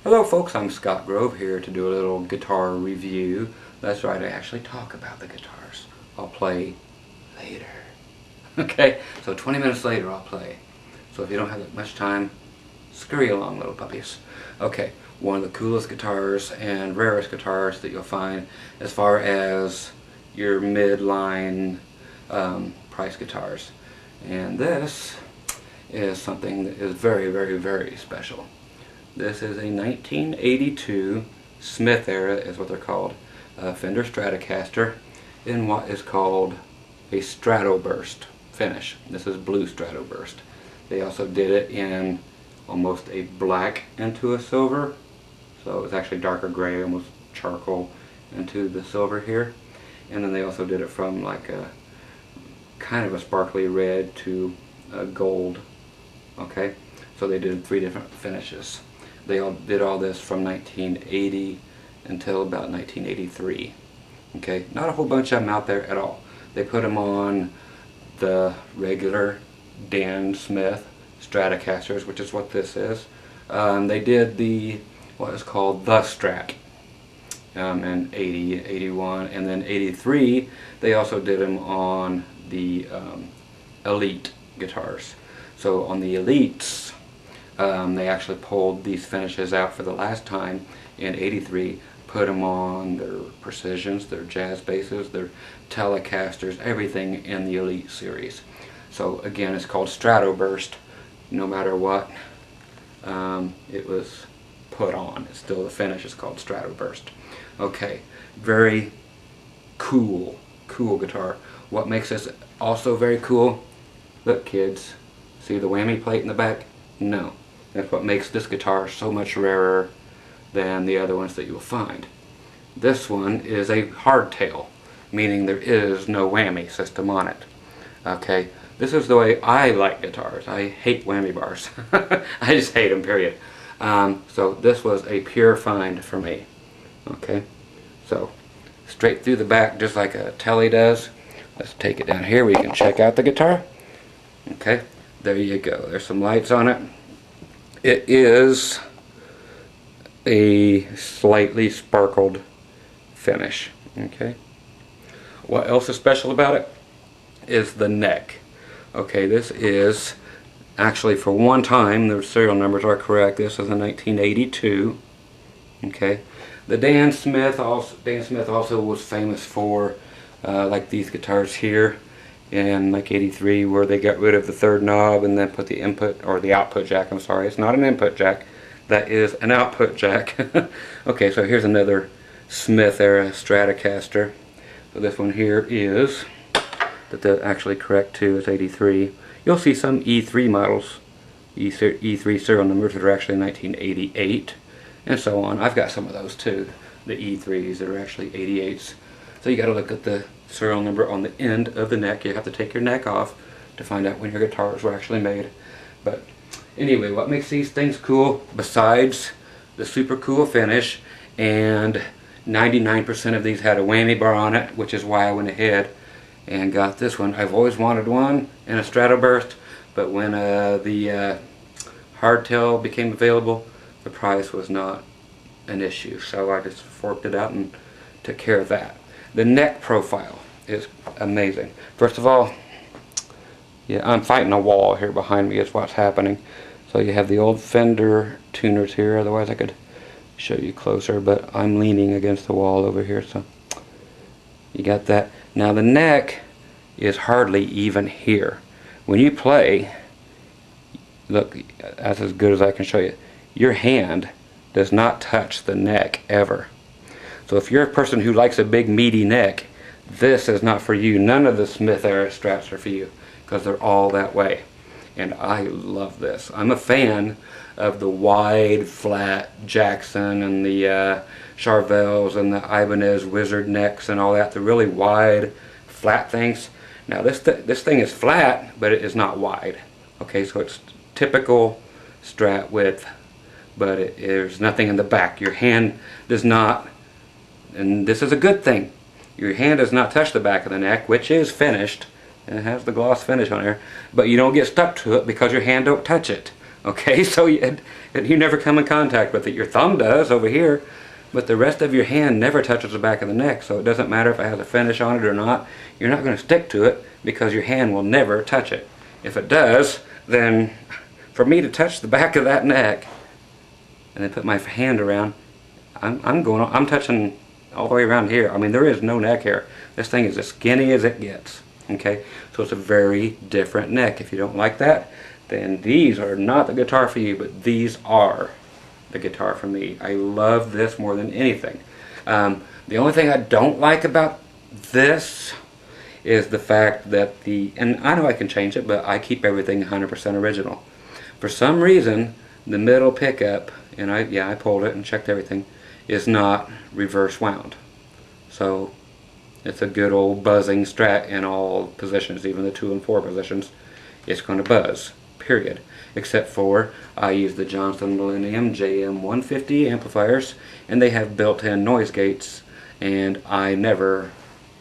Hello folks, I'm Scott Grove here to do a little guitar review. That's right, I actually talk about the guitars. I'll play later. Okay, so 20 minutes later I'll play. So if you don't have that much time, scurry along, little puppies. Okay, one of the coolest guitars and rarest guitars that you'll find as far as your mid-line price guitars. And this is something that is very, very, very special. This is a 1982 Smith era, is what they're called, Fender Stratocaster, in what is called a Stratoburst finish. This is blue Stratoburst. They also did it in almost a black into a silver, so it's actually darker gray, almost charcoal into the silver here. And then they also did it from like a kind of a sparkly red to a gold. Okay, so they did 3 different finishes. They all did all this from 1980 until about 1983. Okay, not a whole bunch of them out there at all. They put them on the regular Dan Smith Stratocasters, which is what this is. They did the what is called the Strat in 80, 81, and then 83. They also did them on the Elite guitars. So on the Elites, they actually pulled these finishes out for the last time in 83, put them on their Precisions, their Jazz Basses, their Telecasters, everything in the Elite series. So again, it's called Stratoburst. No matter what it was put on, it's still the finish is called Stratoburst. Okay, very cool guitar. What makes this also very cool? Look kids, see the whammy plate in the back? No. That's what makes this guitar so much rarer than the other ones that you'll find. This one is a hardtail, meaning there is no whammy system on it. Okay, this is the way I like guitars. I hate whammy bars. I just hate them, period. So this was a pure find for me. Okay, so straight through the back, just like a Tele does. Let's take it down here where you can check out the guitar. Okay, there you go. There's some lights on it. It is a slightly sparkled finish. Okay. What else is special about it is the neck. Okay, this is actually, for one time, the serial numbers are correct. This is a 1982. Okay. The Dan Smith also was famous for like these guitars here in like 83, where they got rid of the third knob and then put the input, or the output jack, I'm sorry, it's not an input jack, that is an output jack. Okay, so here's another Smith era Stratocaster. So this one here is, that's actually correct too, it's 83. You'll see some E3 models, E3 serial numbers that are actually 1988, and so on. I've got some of those too, the E3s that are actually 88s. So you got to look at the serial number on the end of the neck. You have to take your neck off to find out when your guitars were actually made. But anyway, what makes these things cool, besides the super cool finish, and 99% of these had a whammy bar on it, which is why I went ahead and got this one. I've always wanted one in a Stratoburst, but when the hardtail became available, the price was not an issue. So I just forked it out and took care of that. The neck profile is amazing. First of all, yeah, I'm fighting a wall here behind me is what's happening. So you have the old Fender tuners here, otherwise I could show you closer, but I'm leaning against the wall over here, so you got that. Now the neck is hardly even here. When you play, look, that's as good as I can show you. Your hand does not touch the neck ever. So if you're a person who likes a big meaty neck, this is not for you. None of the Smith era Strats are for you, because they're all that way. And I love this. I'm a fan of the wide, flat Jackson and the Charvels and the Ibanez Wizard necks and all that. The really wide, flat things. Now this thing is flat, but it is not wide. Okay, so it's typical Strat width, but there's nothing in the back. Your hand does not. And this is a good thing. Your hand does not touch the back of the neck, which is finished, and it has the gloss finish on there, but you don't get stuck to it because your hand don't touch it. Okay, so you never come in contact with it. Your thumb does over here, but the rest of your hand never touches the back of the neck, so it doesn't matter if it has a finish on it or not. You're not going to stick to it because your hand will never touch it. If it does, then for me to touch the back of that neck and then put my hand around, I'm touching all the way around here. I mean, there is no neck hair. This thing is as skinny as it gets. Okay, so it's a very different neck. If you don't like that, then these are not the guitar for you, but these are the guitar for me. I love this more than anything. The only thing I don't like about this is the fact that and I know I can change it, but I keep everything 100% original. For some reason, the middle pickup, and I pulled it and checked everything, is not reverse wound. So it's a good old buzzing Strat in all positions, even the 2 and 4 positions. It's going to buzz, period. Except for I use the Johnson Millennium JM150 amplifiers, and they have built-in noise gates, and I never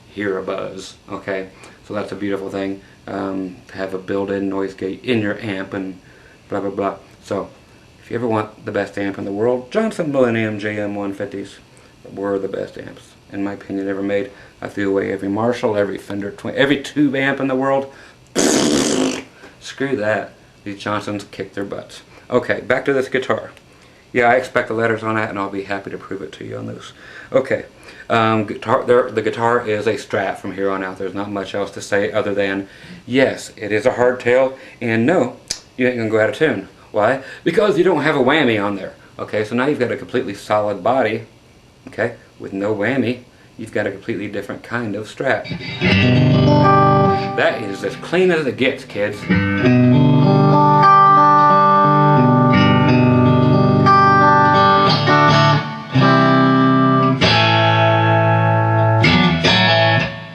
hear a buzz. Okay, so that's a beautiful thing, to have a built-in noise gate in your amp and blah blah blah. So if you ever want the best amp in the world, Johnson Millennium JM150s were the best amps, in my opinion, ever made. I threw away every Marshall, every Fender, every tube amp in the world. Screw that. These Johnsons kick their butts. Okay, back to this guitar. Yeah, I expect the letters on that, and I'll be happy to prove it to you on those. Okay, the guitar is a Strat from here on out. There's not much else to say other than, yes, it is a hardtail, and no, you ain't gonna go out of tune. Why? Because you don't have a whammy on there. Okay, so now you've got a completely solid body, okay, with no whammy. You've got a completely different kind of Strat. That is as clean as it gets, kids.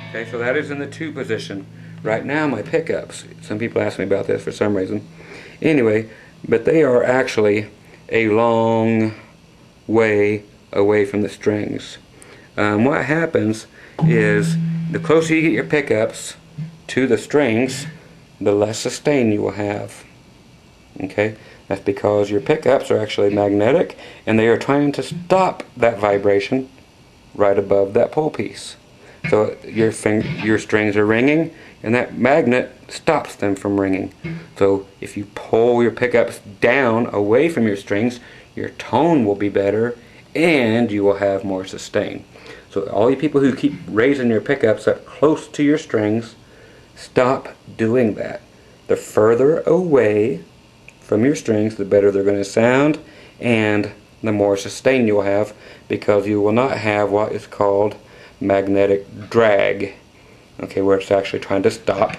Okay, so that is in the 2 position. Right now my pickups, some people ask me about this for some reason. Anyway, but they are actually a long way away from the strings. What happens is the closer you get your pickups to the strings, the less sustain you will have. Okay, that's because your pickups are actually magnetic, and they are trying to stop that vibration right above that pull piece. So your strings are ringing, and that magnet stops them from ringing. So if you pull your pickups down away from your strings, your tone will be better, and you will have more sustain. So all you people who keep raising your pickups up close to your strings, stop doing that. The further away from your strings, the better they're going to sound, and the more sustain you'll have, because you will not have what is called magnetic drag. Okay, where it's actually trying to stop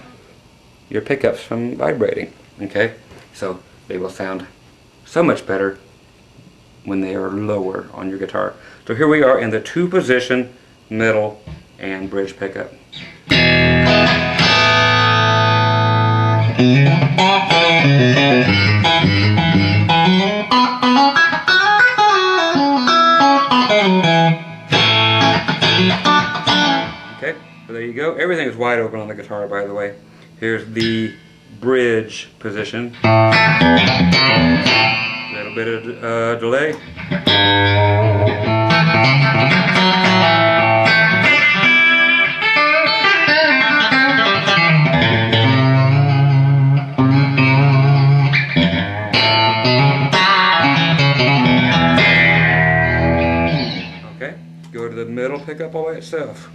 your pickups from vibrating. Okay, so they will sound so much better when they are lower on your guitar. So here we are in the 2 position middle and bridge pickup. Okay, so there you go. Everything is wide open on the guitar, by the way. Here's the bridge position. A little bit of delay. Okay, go to the middle pickup all by itself.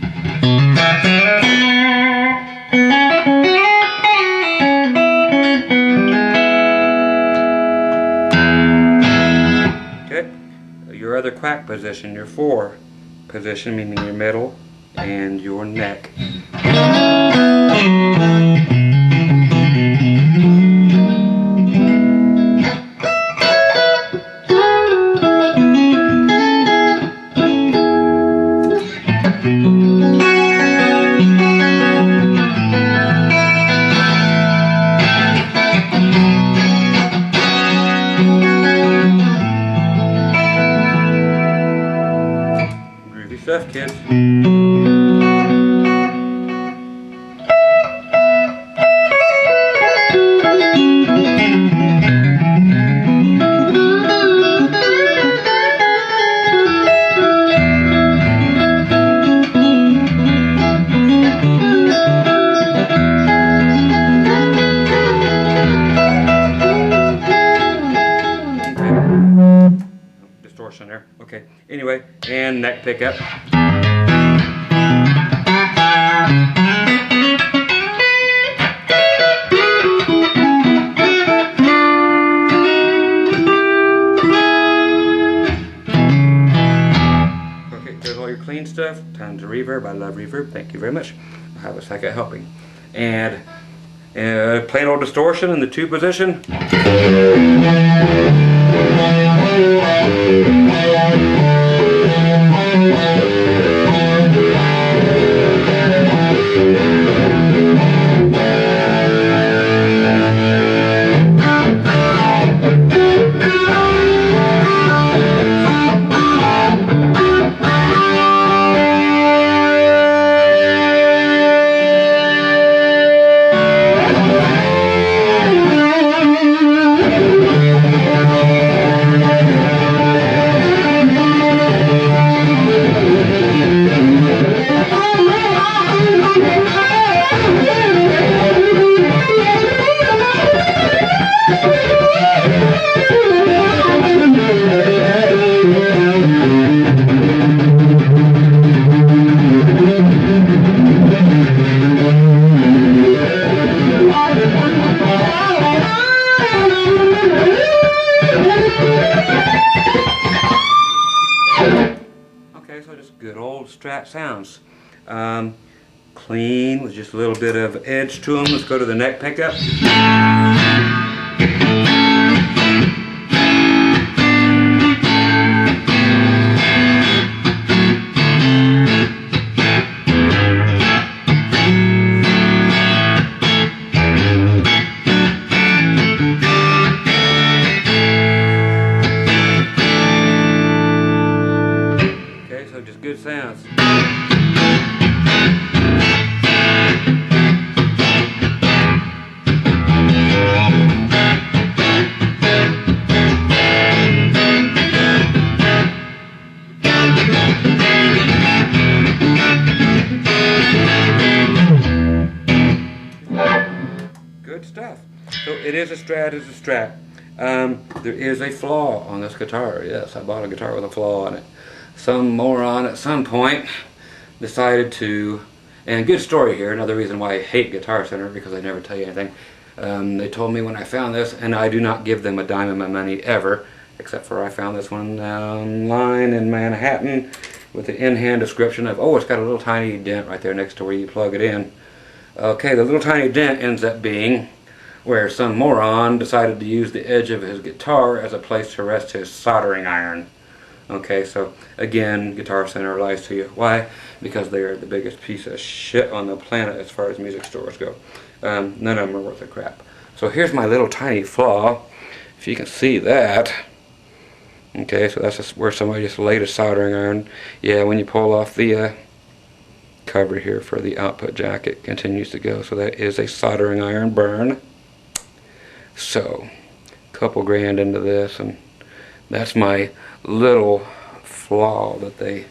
Your other quack position, your 4 position, meaning your middle and your neck. Stuff, kids. distortion there. Okay, anyway, and neck pickup. Okay, there's all your clean stuff. Time to reverb. I love reverb. Thank you very much. I'll have a second helping. And plain old distortion in the 2 position. Okay, so just good old Strat sounds. Clean with just a little bit of edge to them. Let's go to the neck pickup. Just good sounds. Good stuff. So it is a Strat, it's a Strat. There is a flaw on this guitar. Yes, I bought a guitar with a flaw on it. Some moron at some point decided to, and good story here, another reason why I hate Guitar Center, because they never tell you anything. They told me when I found this, and I do not give them a dime of my money ever, except for I found this one online in Manhattan with the in-hand description of, oh, it's got a little tiny dent right there next to where you plug it in. Okay, the little tiny dent ends up being where some moron decided to use the edge of his guitar as a place to rest his soldering iron. Okay, so again, Guitar Center lies to you. Why? Because they are the biggest piece of shit on the planet as far as music stores go. None of them are worth a crap. So here's my little tiny flaw. If you can see that. Okay, so that's just where somebody just laid a soldering iron. Yeah, when you pull off the cover here for the output jack, it continues to go. So that is a soldering iron burn. So, a couple grand into this, and that's my little flaw that they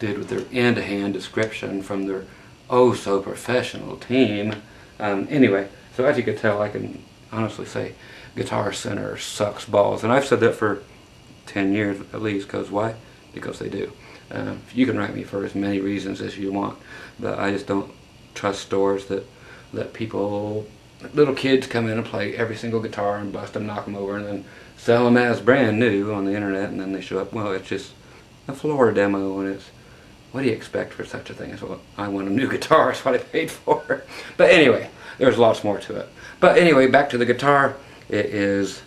did with their in-hand description from their oh so professional team. Anyway, so as you can tell, I can honestly say Guitar Center sucks balls, and I've said that for 10 years at least. Because why? Because they do. You can write me for as many reasons as you want, but I just don't trust stores that let people, little kids, come in and play every single guitar and bust them, knock them over, and then sell them as brand new on the internet, and then they show up, well, it's just a floor demo, and it's, what do you expect for such a thing? It's, well, I want a new guitar, that's what I paid for. But anyway, there's lots more to it. But anyway, back to the guitar. It is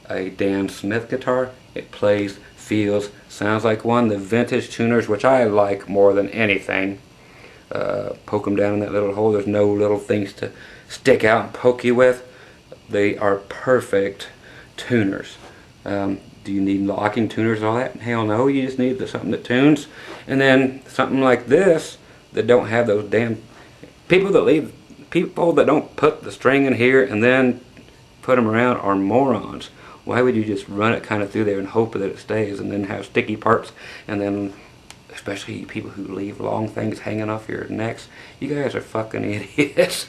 a Dan Smith guitar. It plays, feels, sounds like one of the vintage tuners, which I like more than anything. Poke them down in that little hole. There's no little things to stick out and poke you with. They are perfect tuners. Do you need locking tuners and all that? Hell no, you just need something that tunes. And then something like this that don't have those damn people that don't put the string in here and then put them around are morons. Why would you just run it kind of through there and hope that it stays, and then have sticky parts, and then especially people who leave long things hanging off your necks? You guys are fucking idiots.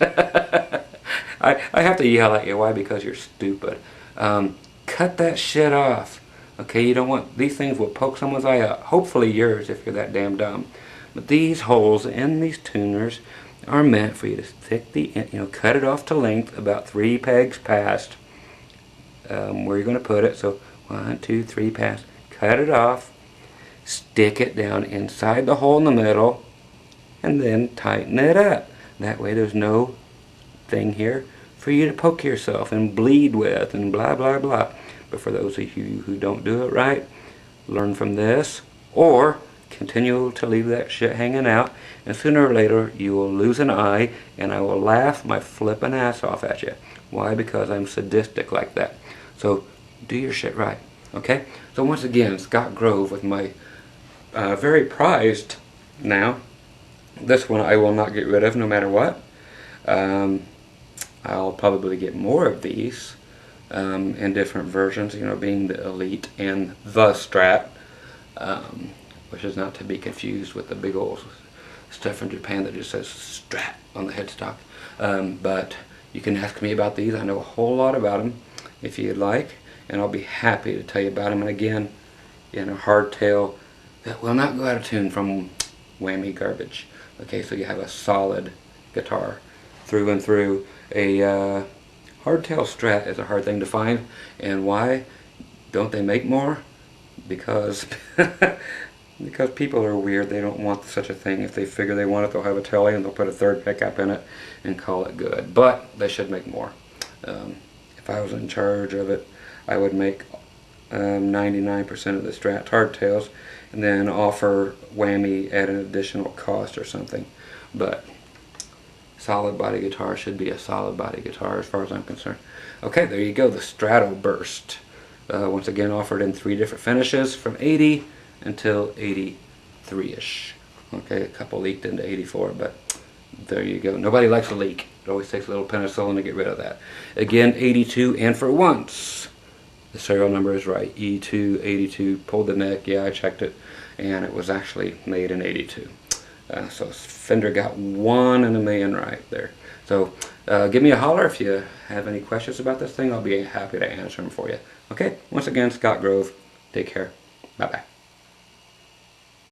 I have to yell at you. Why? Because you're stupid. Cut that shit off. Okay, you don't want, these things will poke someone's eye out. Hopefully yours if you're that damn dumb. But these holes in these tuners are meant for you to stick the, cut it off to length about 3 pegs past where you're going to put it. So 1, 2, 3 past. Cut it off, stick it down inside the hole in the middle, and then tighten it up. That way there's no thing here for you to poke yourself and bleed with and blah blah blah. But for those of you who don't do it right, learn from this or continue to leave that shit hanging out, and sooner or later you will lose an eye and I will laugh my flippin' ass off at you. Why? Because I'm sadistic like that. So do your shit right. Okay? So once again, Scott Grove with my very prized now. This one I will not get rid of no matter what. I'll probably get more of these in different versions, being the Elite and the Strat, which is not to be confused with the big old stuff from Japan that just says Strat on the headstock. But you can ask me about these. I know a whole lot about them if you'd like, and I'll be happy to tell you about them. And again, hardtail that will not go out of tune from whammy garbage. Okay, so you have a solid guitar through and through. A hardtail Strat is a hard thing to find, and why don't they make more? Because because people are weird. They don't want such a thing. If they figure they want it, they'll have a telly and they'll put a third pickup in it and call it good. But they should make more. If I was in charge of it, I would make 99% of the Strat hardtails and then offer whammy at an additional cost or something. But solid body guitar should be a solid body guitar as far as I'm concerned. Okay, there you go, the Stratoburst. Once again offered in 3 different finishes from 80 until 83-ish. Okay, a couple leaked into 84, but there you go. Nobody likes a leak. It always takes a little penicillin to get rid of that. Again, 82, and for once, the serial number is right. E282, pulled the neck, yeah, I checked it, and it was actually made in 82. So Fender got 1 in a million right there. So give me a holler if you have any questions about this thing. I'll be happy to answer them for you. Okay, once again, Scott Grove. Take care. Bye-bye.